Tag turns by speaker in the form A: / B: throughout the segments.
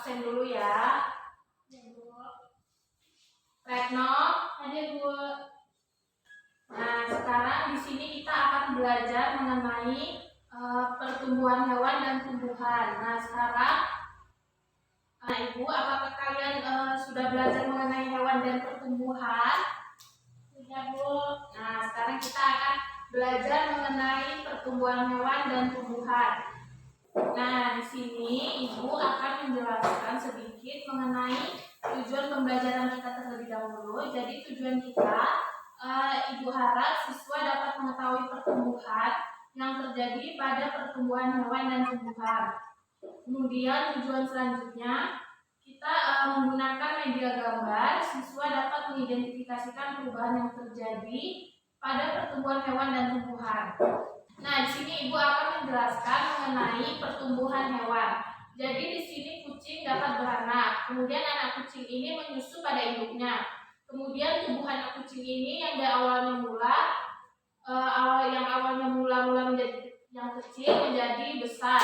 A: absen dulu ya. Retno, ada Bu. Nah, sekarang di sini kita akan belajar mengenai pertumbuhan hewan dan tumbuhan. Nah, sekarang Ibu, apakah kalian sudah belajar mengenai hewan dan pertumbuhan? Sudah, Bu. Nah, sekarang kita akan belajar mengenai pertumbuhan hewan dan tumbuhan. Nah, di sini Ibu akan menjelaskan sedikit mengenai tujuan pembelajaran kita terlebih dahulu. Jadi tujuan kita, Ibu harap siswa dapat mengetahui pertumbuhan yang terjadi pada pertumbuhan hewan dan tumbuhan. Kemudian tujuan selanjutnya, kita menggunakan media gambar, siswa dapat mengidentifikasikan perubahan yang terjadi pada pertumbuhan hewan dan tumbuhan. Nah, di sini Ibu akan menjelaskan mengenai pertumbuhan hewan. Jadi di sini kucing dapat beranak, kemudian anak kucing ini menyusu pada induknya. Kemudian tubuh anak kucing ini yang awalnya mula menjadi yang kecil menjadi besar.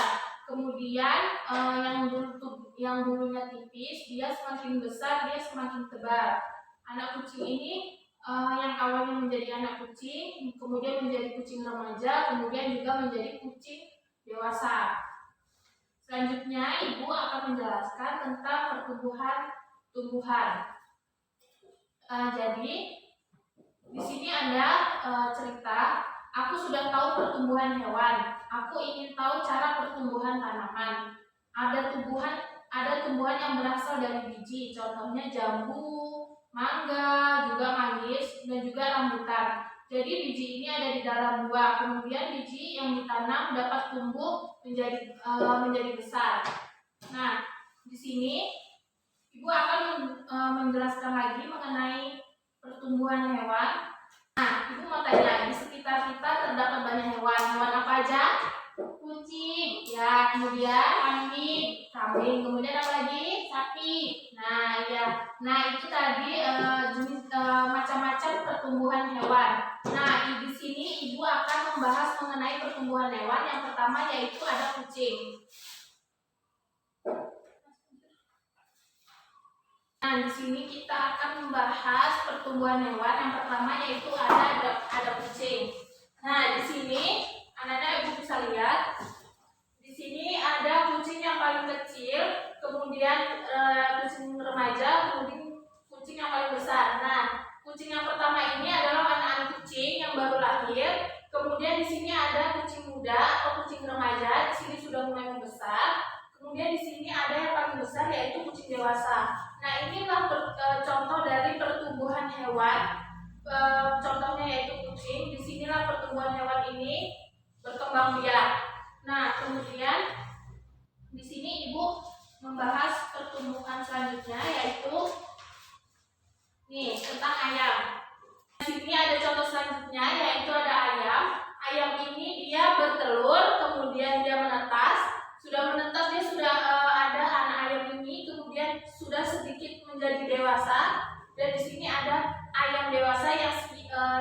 A: Kemudian yang dulunya tipis, dia semakin besar, dia semakin tebal. Anak kucing ini yang awalnya menjadi anak kucing, kemudian menjadi kucing remaja, kemudian juga menjadi kucing dewasa. Selanjutnya, Ibu akan menjelaskan tentang pertumbuhan tumbuhan. Jadi di sini ada cerita. Aku sudah tahu pertumbuhan hewan. Aku ingin tahu cara pertumbuhan tanaman. Ada tumbuhan yang berasal dari biji, contohnya jambu, mangga, juga manggis, dan juga rambutan. Jadi biji ini ada di dalam buah. Kemudian biji yang ditanam dapat tumbuh menjadi besar. Nah, di sini Ibu akan menjelaskan lagi mengenai pertumbuhan hewan. Nah, Ibu mau tanya, di sekitar kita terdapat banyak hewan. Hewan apa aja? Kucing, ya. Kemudian kambing. Kemudian apa lagi? Sapi. Nah, ya. Nah, itu tadi jenis macam-macam pertumbuhan hewan. Nah, di sini Ibu akan membahas mengenai pertumbuhan hewan. Yang pertama yaitu ada kucing. Nah, di sini kita akan membahas pertumbuhan hewan. Yang pertama yaitu ada kucing. Nah, di sini anak-anak Ibu bisa lihat. Di sini ada kucing yang paling kecil, kemudian kucing remaja, kemudian kucing yang paling besar. Nah, kucing yang pertama ini adalah anak-anak kucing yang baru lahir. Kemudian di sini ada kucing muda atau kucing remaja. Di sini sudah mulai membesar. Kemudian di sini ada yang paling besar yaitu kucing dewasa. Nah, inilah contoh dari pertumbuhan hewan. Contohnya yaitu kucing. Disinilah pertumbuhan hewan ini berkembang biak. Nah, kemudian di sini Ibu membahas pertumbuhan selanjutnya yaitu tentang ayam. Di sini ada contoh selanjutnya yaitu ada ayam. Ayam ini dia bertelur, kemudian dia menetas. Sudah menetas, dia sudah ada anak ayam ini, kemudian sudah sedikit menjadi dewasa. Dan di sini ada ayam dewasa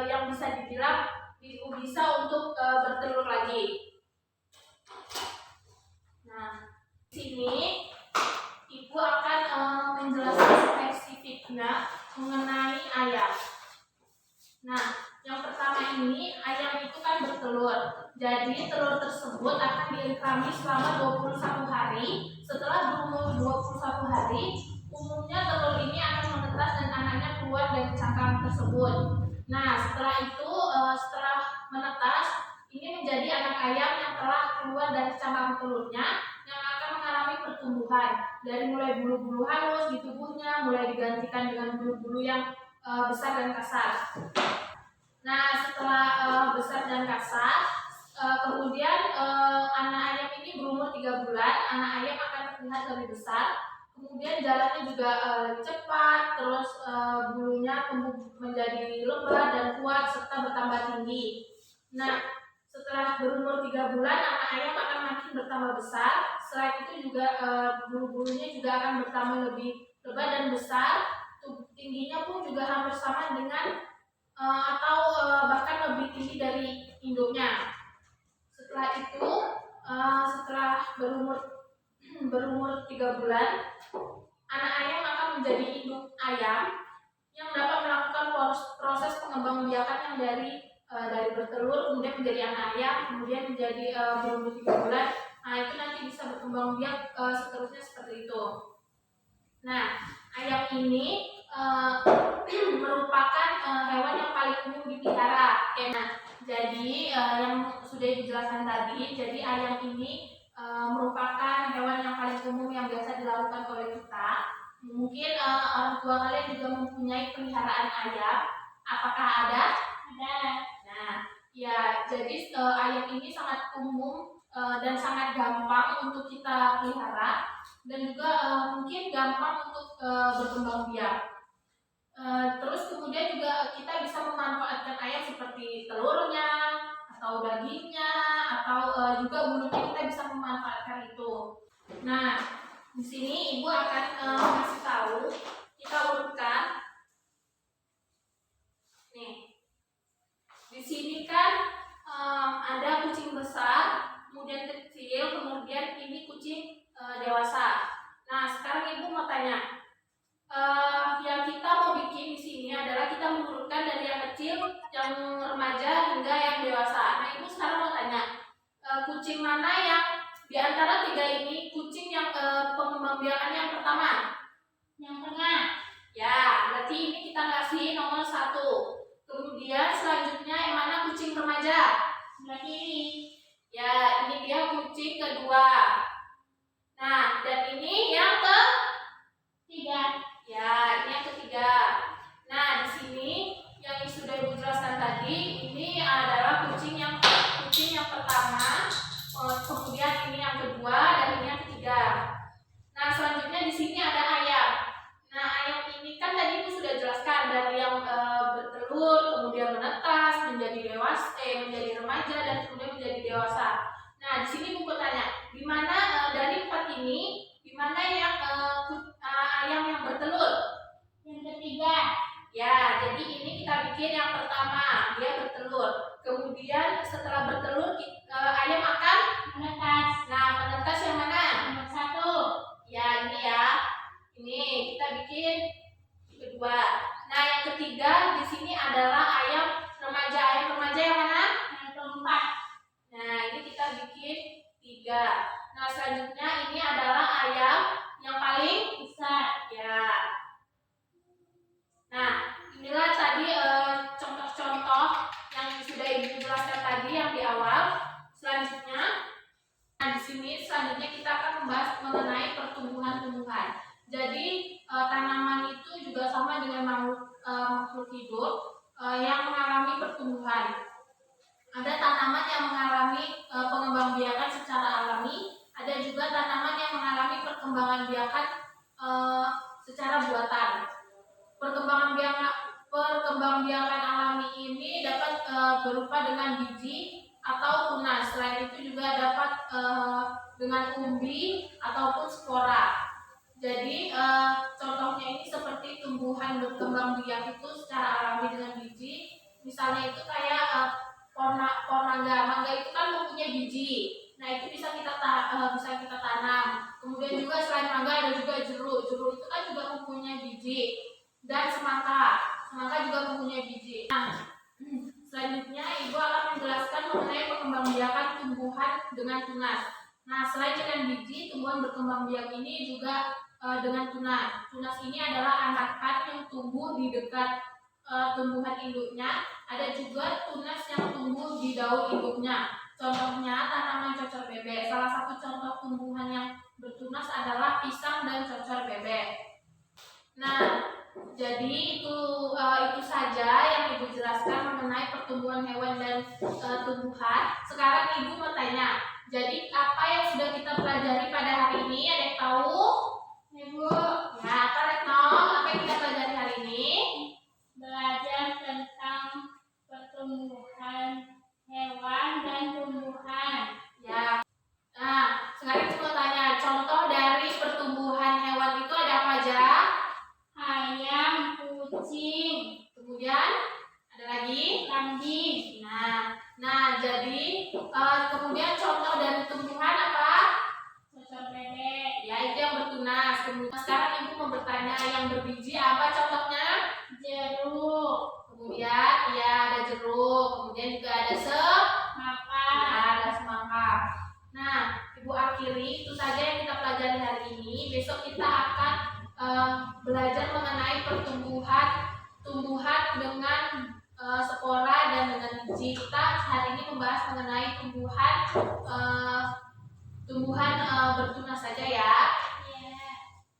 A: yang bisa dibilang bisa untuk bertelur lagi. Nah, di sini Ibu akan menjelaskan spesifiknya mengenai ayam. Nah, yang pertama ini ayam itu kan bertelur. Jadi telur tersebut akan diikrami selama 21 hari. Setelah berumur 21 hari, umumnya telur ini akan menetas dan anaknya keluar dari cangkang tersebut. Nah, setelah itu setelah menetas, ini menjadi anak ayam yang telah keluar dari cangkang telurnya yang akan mengalami pertumbuhan. Dari mulai bulu-bulu halus di tubuhnya mulai digantikan dengan bulu-bulu yang besar dan kasar. Nah, setelah besar dan kasar, kemudian anak ayam ini berumur 3 bulan, anak ayam akan terlihat lebih besar. Kemudian jalannya juga cepat, terus bulunya tumbuh menjadi lebat dan kuat serta bertambah tinggi. Nah, setelah berumur 3 bulan, anak ayam akan makin bertambah besar. Selain itu juga bulu-bulunya juga akan bertambah lebih lebat dan besar. Tingginya pun juga hampir sama dengan atau bahkan lebih tinggi dari induknya. Setelah itu, setelah berumur 3 bulan, anak ayam akan menjadi induk ayam yang dapat melakukan proses pengembangbiakan yang dari bertelur kemudian menjadi anak ayam, kemudian menjadi berumur 3 bulan. Nah, itu nanti bisa berkembang biak seterusnya seperti itu. Nah, ayam ini merupakan hewan yang paling umum dipelihara. Nah, jadi yang sudah dijelaskan tadi, jadi ayam ini merupakan hewan yang paling umum yang biasa dilakukan oleh kita. Mungkin orang tua kalian juga mempunyai peliharaan ayam. Apakah ada? Ada. Nah, ya, jadi ayam ini sangat umum dan sangat gampang untuk kita pelihara, dan juga mungkin gampang untuk berkembang biak. Terus kemudian juga kita bisa memanfaatkan ayam seperti telurnya atau dagingnya atau juga bulunya, kita bisa memanfaatkan itu. Nah, di sini ibu akan kasih tahu, kita urutkan. Nih, di sini kan ada kucing besar, kemudian kecil, kemudian ini kucing dewasa. Nah, sekarang ibu mau tanya, yang kita mau bikin di sini adalah kita mengurutkan dari yang kecil, yang remaja hingga yang dewasa. Nah, ibu sekarang mau tanya, kucing mana yang di antara 3 ini kucing yang pengembangbiakannya yang pertama? Yang tengah. Ya, berarti ini kita kasih nomor 1. Kemudian selanjutnya yang mana kucing remaja? Sebelah kiri. Ya, ini dia kucing kedua. Nah, dan ini yang ketiga. Ya, ini yang ketiga. Nah, di sini yang sudah ibu jelaskan tadi, ini adalah kucing yang pertama, kemudian ini yang kedua, dan ini yang ketiga. Nah, selanjutnya di sini ada ayam. Nah, ayam ini kan tadi ibu sudah jelaskan dari yang bertelur, kemudian menetas, menjadi dewasa, menjadi remaja, dan kemudian menjadi dewasa. Nah, di sini ibu bertanya, di mana dari 4 ini, di mana yang ayam yang bertelur? Yang ketiga. Ya, jadi ini kita bikin yang pertama, dia bertelur. Kemudian setelah bertelur, ayam akan menetas. Nah, menetas yang mana? Nomor 1. Ya, ini ya. Ini kita bikin kedua. Nah, yang ketiga di sini adalah ayam remaja. Ayam remaja yang mana? Yang keempat. Nah, ini kita bikin 3. Nah, selanjutnya ini adalah ayam yang paling besar. Ya. Nah, inilah tadi contoh-contoh yang sudah ibu jelaskan tadi yang di awal. Selanjutnya, nah di sini selanjutnya kita akan membahas mengenai pertumbuhan-tumbuhan. Jadi tanaman itu juga sama dengan makhluk hidup yang mengalami pertumbuhan. Ada tanaman yang mengalami pengembangbiakan secara alami, ada juga tanaman yang mengalami perkembangan biakan secara buatan. Perkembangbiakan alami ini dapat berupa dengan biji atau tunas. Selain itu juga dapat dengan umbi ataupun spora. Jadi contohnya ini seperti tumbuhan berkembang biak itu secara alami dengan biji. Misalnya itu kayak pohon mangga itu kan mempunyai biji. Nah, itu bisa kita tanam. Kemudian juga selain mangga ada juga jeruk. Jeruk itu kan juga mempunyai biji. Dan semangka juga mempunyai biji. Nah, selanjutnya ibu akan menjelaskan mengenai pengembangbiakan tumbuhan dengan tunas. Nah, selain dengan biji, tumbuhan berkembang biak ini juga dengan tunas. Tunas ini adalah anakan yang tumbuh di dekat tumbuhan induknya. Ada juga tunas yang tumbuh di daun induknya. Contohnya tanaman cocor bebek. Salah satu contoh tumbuhan yang bertunas adalah pisang dan cocor bebek. Nah, jadi itu saja yang ibu jelaskan mengenai pertumbuhan hewan dan tumbuhan. Sekarang ibu mau tanya, jadi apa yang sudah kita pelajari pada hari ini? Ada yang tahu? Ibu? Ya, apa Retno? Apa yang kita pelajari hari ini? Belajar tentang pertumbuhan hewan dan tumbuhan. Ya. Nah, sekarang ibu mau tanya, contoh dari pertumbuhan hewan itu ada apa aja? Ayam, kucing, kemudian ada lagi kambing. Nah, jadi kemudian contoh dari tumbuhan apa? Cocor bebek. Ya, itu yang bertunas. Kemudian sekarang ibu makannya. Yang berbiji apa contohnya?
B: Jeruk.
A: Kemudian ya ada jeruk, kemudian juga ada
B: Semangka.
A: ya, ada semangka. Nah, Ibu akhiri itu saja yang kita pelajari hari ini. Besok kita akan belajar mengenai tumbuhan dengan spora dan dengan biji. Kita hari ini membahas mengenai tumbuhan bertunas saja ya.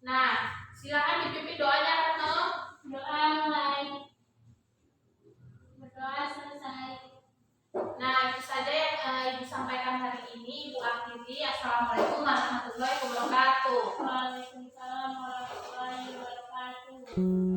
A: Nah, silakan dipimpin doanya Retno.
B: Doa mulai. Berdoa selesai.
A: Nah, itu saja yang Ibu sampaikan hari ini. Ibu akhiri. Assalamualaikum warahmatullahi wabarakatuh.
B: Waalaikumsalam warahmatullahi wabarakatuh.